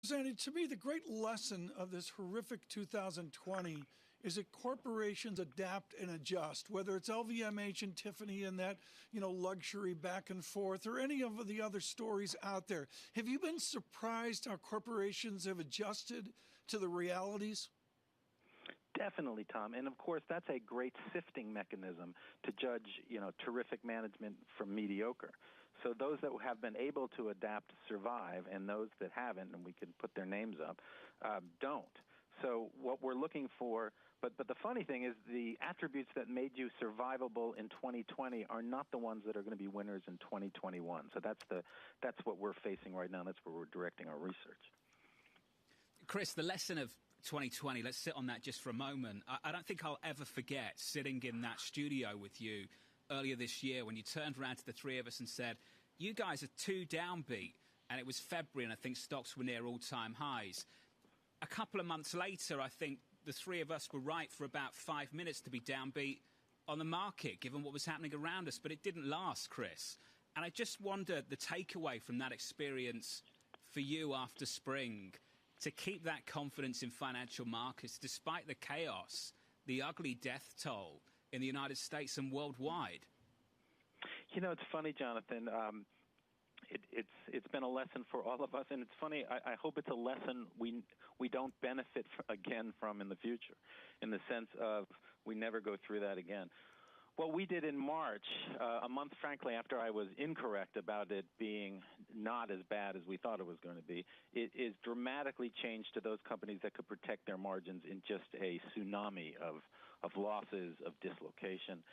Zanny, to me, the great lesson of this horrific 2020 is that corporations adapt and adjust, whether it's LVMH and Tiffany and that, luxury back and forth, or any of the other stories out there. Have you been surprised how corporations have adjusted to the realities? Definitely, Tom. And, of course, that's a great sifting mechanism to judge, terrific management from mediocre. So those that have been able to adapt survive, and those that haven't, and we can put their names up, don't. So what we're looking for, but the funny thing is the attributes that made you survivable in 2020 are not the ones that are going to be winners in 2021. So that's what we're facing right now. That's where we're directing our research. Chris, the lesson of 2020, let's sit on that just for a moment. I don't think I'll ever forget sitting in that studio with you earlier this year when you turned around to the three of us and said, you guys are too downbeat. And it was February, and I think stocks were near all-time highs. A couple of months later, I think the three of us were right for about 5 minutes to be downbeat on the market, given what was happening around us. But it didn't last, Chris. And I just wonder the takeaway from that experience for you after spring, to keep that confidence in financial markets, despite the chaos, the ugly death toll in the United States and worldwide. It's funny, Jonathan. It's been a lesson for all of us, and it's funny. I hope it's a lesson we don't benefit again from in the future, in the sense of we never go through that again. What we did in March, a month, frankly, after I was incorrect about it being not as bad as we thought it was going to be, it is dramatically changed to those companies that could protect their margins in just a tsunami of losses, of dislocation.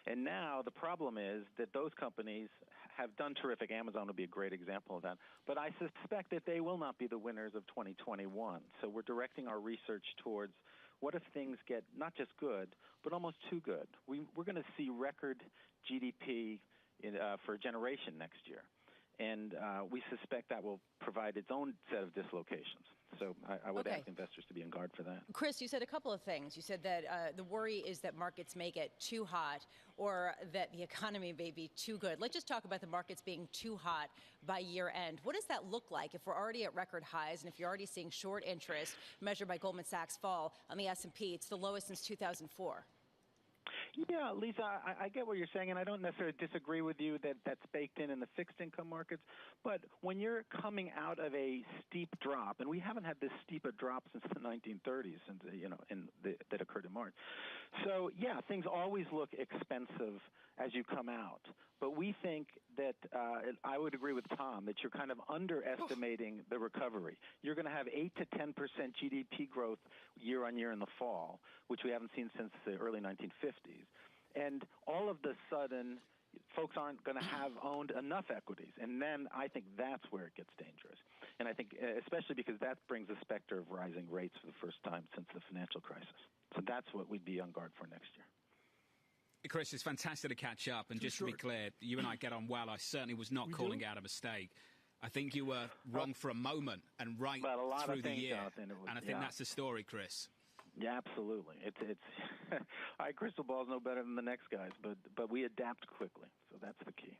And now the problem is that those companies have done terrific. Amazon would be a great example of that. But I suspect that they will not be the winners of 2021. So we're directing our research towards what if things get not just good, but almost too good. We're going to see record GDP for a generation next year. And we suspect that will provide its own set of dislocations. So I would ask investors to be on guard for that. Chris, you said a couple of things. You said that the worry is that markets may get too hot or that the economy may be too good. Let's just talk about the markets being too hot by year end. What does that look like if we're already at record highs and if you're already seeing short interest measured by Goldman Sachs fall on the S&P? It's the lowest since 2004. Yeah, Lisa, I get what you're saying, and I don't necessarily disagree with you that that's baked in the fixed income markets. But when you're coming out of a steep drop, and we haven't had this steep a drop since the 1930s, that occurred in March. So, yeah, things always look expensive as you come out. But we think that I would agree with Tom that you're kind of underestimating the recovery. You're going to have 8 to 10% GDP growth year on year in the fall, which we haven't seen since the early 1950s. And all of a sudden, folks aren't going to have owned enough equities. And then I think that's where it gets dangerous. And I think especially because that brings the specter of rising rates for the first time since the financial crisis. So that's what we'd be on guard for next year. Chris, it's fantastic to catch up. And just to be clear, you and I get on well. I certainly was not calling out a mistake. I think you were wrong for a moment and right through the year. And I think that's the story, Chris. Yeah, absolutely. It's our crystal ball's no better than the next guy's, but we adapt quickly. So that's the key.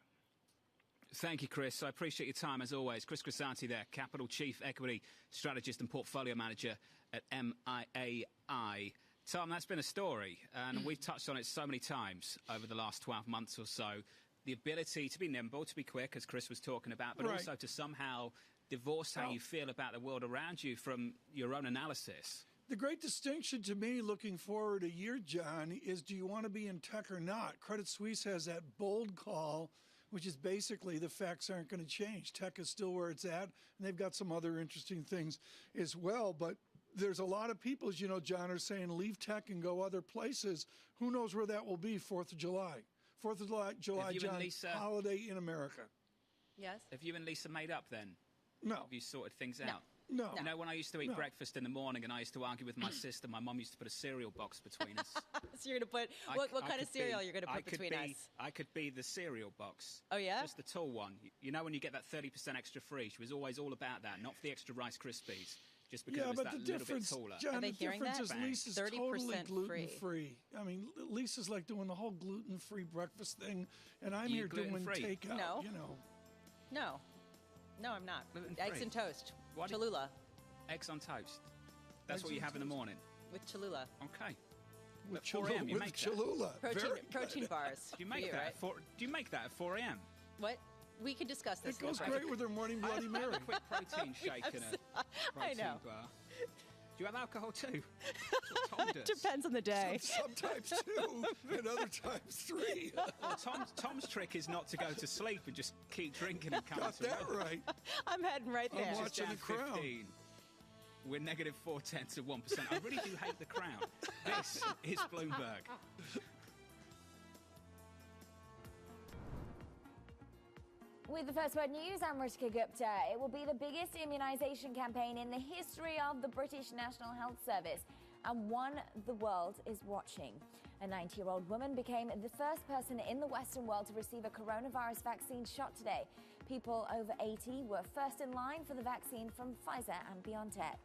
Thank you, Chris. I appreciate your time, as always. Chris Grisanti there, Capital Chief Equity Strategist and Portfolio Manager at MIAI. Tom, that's been a story, and we've touched on it so many times over the last 12 months or so. The ability to be nimble, to be quick, as Chris was talking about, but also to somehow divorce how you feel about the world around you from your own analysis. The great distinction to me looking forward a year, John, is do you want to be in tech or not? Credit Suisse has that bold call, which is basically the facts aren't going to change. Tech is still where it's at, and they've got some other interesting things as well. But there's a lot of people, as you know, John, are saying leave tech and go other places. Who knows where that will be, 4th of July. 4th of July, John, holiday in America. Yes. Have you and Lisa made up then? No. Have you sorted things out? No. You know, when I used to eat breakfast in the morning and I used to argue with my sister, my mum used to put a cereal box between us. So you're going to put, what kind of cereal you're going to put between us? I could be the cereal box. Oh, yeah? Just the tall one. You know when you get that 30% extra free? She was always all about that, not for the extra Rice Krispies. Just because it was that little bit taller. John, Are they the hearing difference that? is Lisa's 30% totally gluten-free. I mean, Lisa's like doing the whole gluten-free breakfast thing, and I'm here doing takeout. No. You know. No, I'm not. Gluten-free. Eggs and toast. Cholula. Eggs on toast. That's what you have in the morning. With Cholula. Okay. With At 4 a.m. you make Cholula. Protein bars. Do you make that? Right? Do you make that at 4 a.m.? What? We can discuss this. It goes great with their morning Bloody Mary. A quick protein shake and a protein bar. Do you have alcohol too? That's what Tom does. Depends on the day. Sometimes 2, and other times 3. Well, Tom's trick is not to go to sleep and just keep drinking and come Got to that work. right. I'm heading right there. I'm Just watching down the Crown. 15. We're negative 0.4%. I really do hate the Crown. This is Bloomberg. With the First Word News, I'm Rishika Gupta. It will be the biggest immunisation campaign in the history of the British National Health Service, and one the world is watching. A 90-year-old woman became the first person in the Western world to receive a coronavirus vaccine shot today. People over 80 were first in line for the vaccine from Pfizer and BioNTech.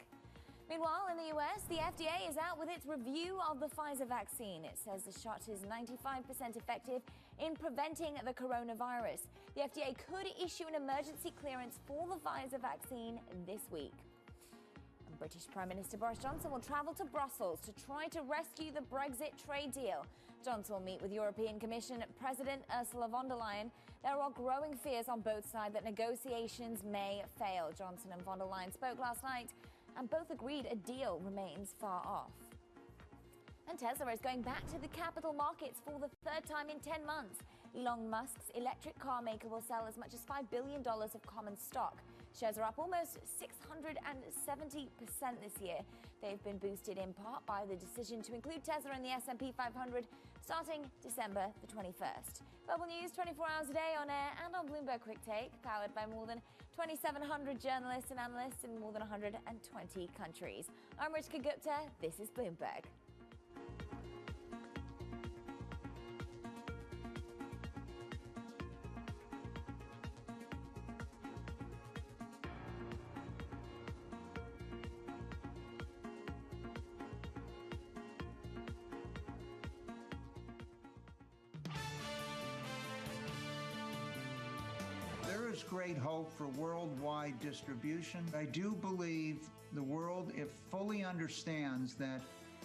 Meanwhile, in the US, the FDA is out with its review of the Pfizer vaccine. It says the shot is 95% effective in preventing the coronavirus. The FDA could issue an emergency clearance for the Pfizer vaccine this week. And British Prime Minister Boris Johnson will travel to Brussels to try to rescue the Brexit trade deal. Johnson will meet with European Commission President Ursula von der Leyen. There are growing fears on both sides that negotiations may fail. Johnson and von der Leyen spoke last night, and both agreed a deal remains far off. And Tesla is going back to the capital markets for the third time in 10 months. Elon Musk's electric car maker will sell as much as $5 billion of common stock. Shares are up almost 670% this year. They've been boosted in part by the decision to include Tesla in the S&P 500 starting December the 21st. Global News 24 hours a day on air and on Bloomberg Quick Take, powered by more than 2,700 journalists and analysts in more than 120 countries. I'm Rishika Gupta. This is Bloomberg. There is great hope for worldwide distribution. I do believe the world, if fully understands that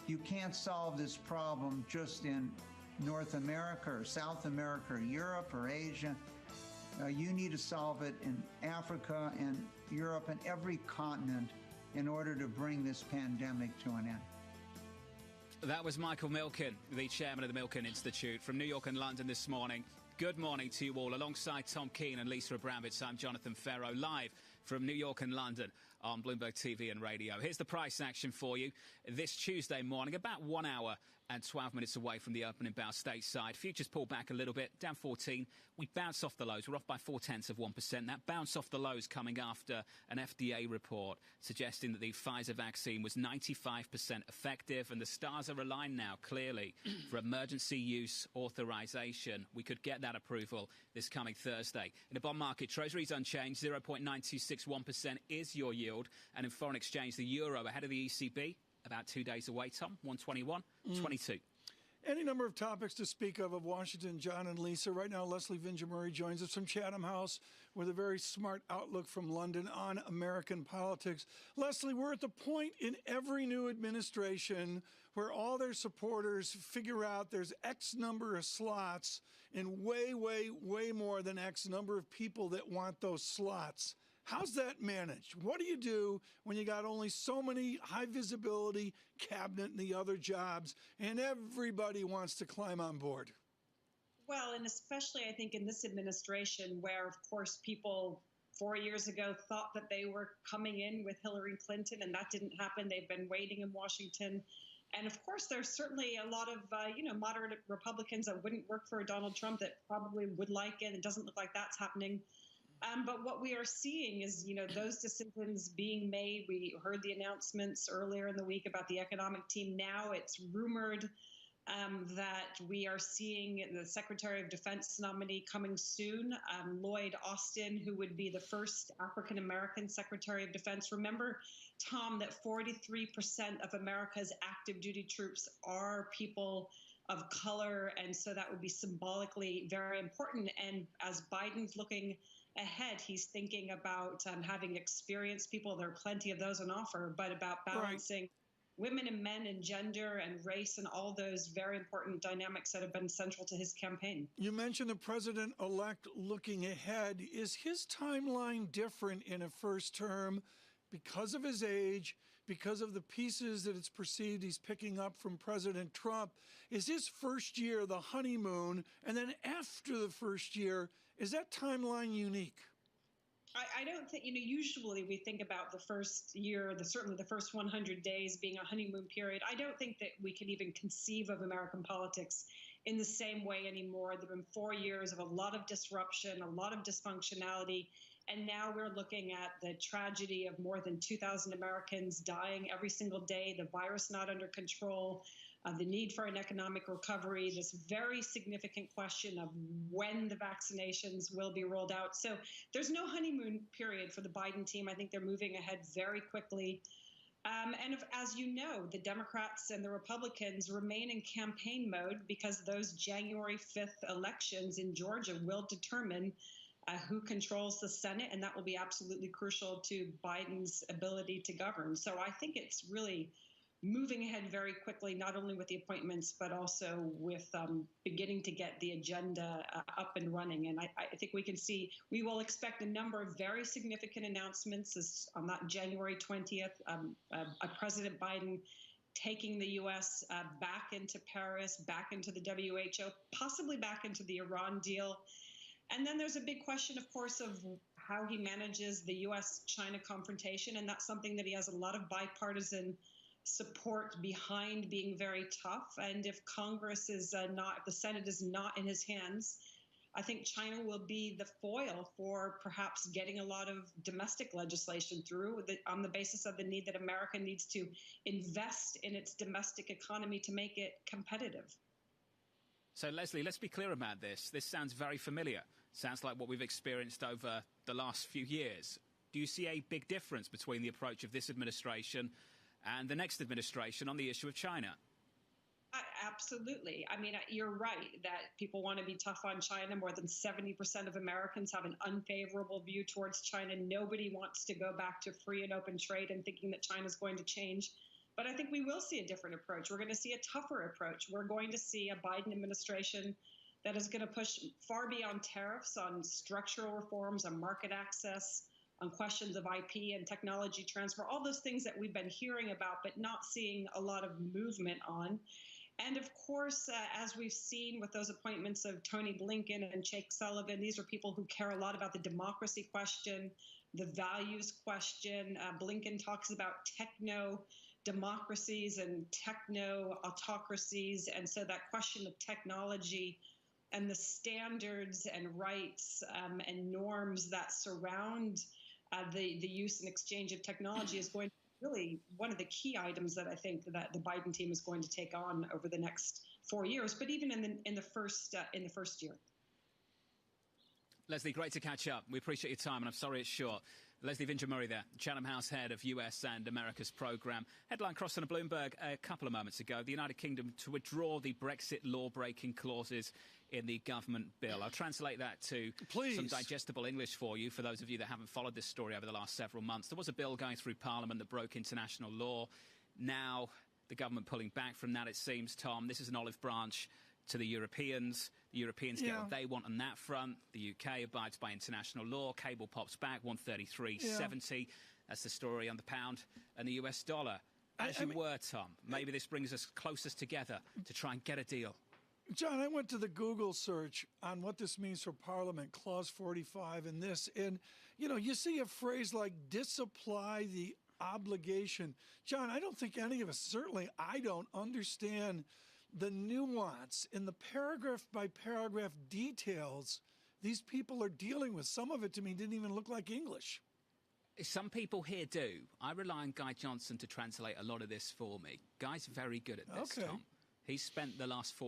you can't solve this problem just in North America or South America or Europe or Asia. You need to solve it in Africa and Europe and every continent in order to bring this pandemic to an end. That was Michael Milken, the chairman of the Milken Institute, from New York and London this morning. Good morning to you all. Alongside Tom Keane and Lisa Abramowitz, I'm Jonathan Ferro, live from New York and London on Bloomberg TV and radio. Here's the price action for you this Tuesday morning, about 1 hour and 12 minutes away from the opening bow stateside. Futures pulled back a little bit, down 14. We bounced off the lows. We're off by 0.4%. That bounce off the lows coming after an FDA report suggesting that the Pfizer vaccine was 95% effective, and the stars are aligned now, clearly, for emergency use authorization. We could get that approval this coming Thursday. In the bond market, Treasury's unchanged. 0.9261% is your yield. And in foreign exchange, the euro ahead of the ECB, about 2 days away, Tom, 121.22. Any number of topics to speak of Washington, John and Lisa. Right now, Leslie Vinja-Murray joins us from Chatham House with a very smart outlook from London on American politics. Leslie, we're at the point in every new administration where all their supporters figure out there's X number of slots and way, way, way more than X number of people that want those slots. How's that managed? What do you do when you got only so many high visibility cabinet and the other jobs and everybody wants to climb on board? Well, and especially I think in this administration where, of course, people 4 years ago thought that they were coming in with Hillary Clinton, and that didn't happen. They've been waiting in Washington. And of course, there's certainly a lot of, moderate Republicans that wouldn't work for Donald Trump that probably would like it. It doesn't look like that's happening. But what we are seeing is, those decisions being made. We heard the announcements earlier in the week about the economic team. Now it's rumored that we are seeing the Secretary of Defense nominee coming soon, Lloyd Austin, who would be the first African-American Secretary of Defense. Remember, Tom, that 43% of America's active duty troops are people of color, and so that would be symbolically very important. And as Biden's looking ahead. He's thinking about having experienced people. There are plenty of those on offer, but about balancing women and men and gender and race and all those very important dynamics that have been central to his campaign. You mentioned the president-elect looking ahead. Is his timeline different in a first term because of his age, because of the pieces that it's perceived he's picking up from President Trump? Is his first year the honeymoon, and then after the first year, is that timeline unique? I don't think, usually we think about the first year, certainly the first 100 days being a honeymoon period. I don't think that we can even conceive of American politics in the same way anymore. There have been 4 years of a lot of disruption, a lot of dysfunctionality, and now we're looking at the tragedy of more than 2,000 Americans dying every single day, the virus not under control, the need for an economic recovery, this very significant question of when the vaccinations will be rolled out. So there's no honeymoon period for the Biden team. I think they're moving ahead very quickly. As you know, the Democrats and the Republicans remain in campaign mode because those January 5th elections in Georgia will determine who controls the Senate, and that will be absolutely crucial to Biden's ability to govern. So I think it's really moving ahead very quickly, not only with the appointments, but also with beginning to get the agenda up and running. And I think we will expect a number of very significant announcements on that January 20th, President Biden taking the U.S. Back into Paris, back into the WHO, possibly back into the Iran deal. And then there's a big question, of course, of how he manages the U.S.-China confrontation. And that's something that he has a lot of bipartisan support behind, being very tough. And if Congress is if the Senate is not in his hands, I think China will be the foil for perhaps getting a lot of domestic legislation through on the basis of the need that America needs to invest in its domestic economy to make it competitive. So, Leslie, let's be clear about this. This sounds very familiar. Sounds like what we've experienced over the last few years. Do you see a big difference between the approach of this administration and the next administration on the issue of China? Absolutely. I mean, you're right that people want to be tough on China. More than 70% of Americans have an unfavorable view towards China. Nobody wants to go back to free and open trade and thinking that China is going to change. But I think we will see a different approach. We're going to see a tougher approach. We're going to see a Biden administration that is going to push far beyond tariffs on structural reforms, on market access, on questions of IP and technology transfer, all those things that we've been hearing about but not seeing a lot of movement on. And of course, as we've seen with those appointments of Tony Blinken and Jake Sullivan, these are people who care a lot about the democracy question, the values question. Blinken talks about techno-democracies and techno-autocracies. And so that question of technology and the standards and rights and norms that surround the use and exchange of technology is going to be really one of the key items that I think that the Biden team is going to take on over the next 4 years, but even in the first year. Leslie, great to catch up. We appreciate your time, and I'm sorry it's short. Leslie Vinjer-Murray there, Chatham House head of US and America's programme. Headline crossed on a Bloomberg a couple of moments ago. The United Kingdom to withdraw the Brexit law-breaking clauses in the government bill. I'll translate that to some digestible English for you, for those of you that haven't followed this story over the last several months. There was a bill going through Parliament that broke international law. Now the government pulling back from that, it seems, Tom. This is an olive branch to the Europeans. The Europeans get what they want on that front. The UK abides by international law. Cable pops back, 133.70. That's the story on the pound and the US dollar. As you were, Tom, maybe this brings us closest together to try and get a deal. John, I went to the Google search on what this means for Parliament, Clause 45 and this. And, you see a phrase like disapply the obligation. John, I don't think any of us, certainly I don't, understand the nuance in the paragraph by paragraph details these people are dealing with. Some of it to me didn't even look like English. Some people here do. I rely on Guy Johnson to translate a lot of this for me. Guy's very good at this, Tom. He spent the last 4